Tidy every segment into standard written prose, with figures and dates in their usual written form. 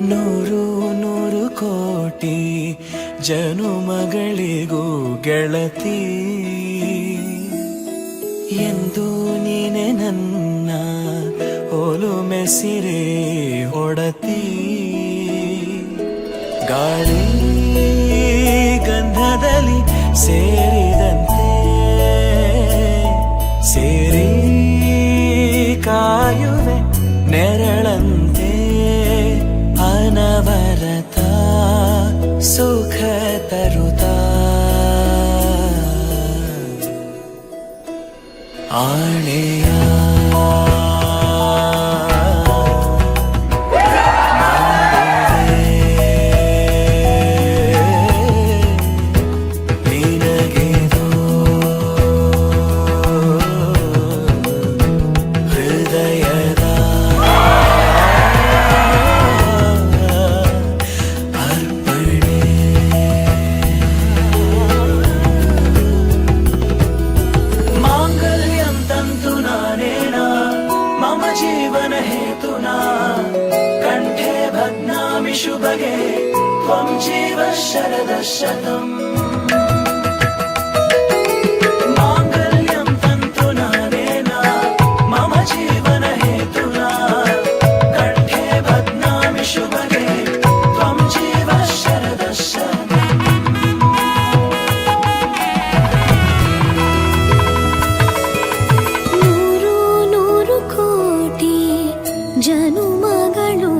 ನೂರು ನೂರು ಕೋಟಿ ಜನುಮಗಳಿಗೂ ಗೆಳತಿ ಎಂದು ನೀನೆ ನನ್ನ ಒಲುಮೆ ಸಿರೆ ಒಡತಿ ಗಾಳಿ ಗಂಧದಲ್ಲಿ ಸೇರಿದಂತೆ ಸೇರಿ ಕಾಯುವೆ ನೆರಳಂತೆ ಅನವರತ ಸುಖ ತರುತ್ತಾ ಆಣೆಯ जीवन हेतुना कंठे बध्नामि शुभगे त्वं जीव शरदः शतम् माङ्गल्यं तन्तुना नेन मम जीवन हेतुना कंठे बध्नामि शुभगे त्वं जीव शरदः शतम् ಜನುಮಗಳು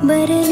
ಬರಲಿ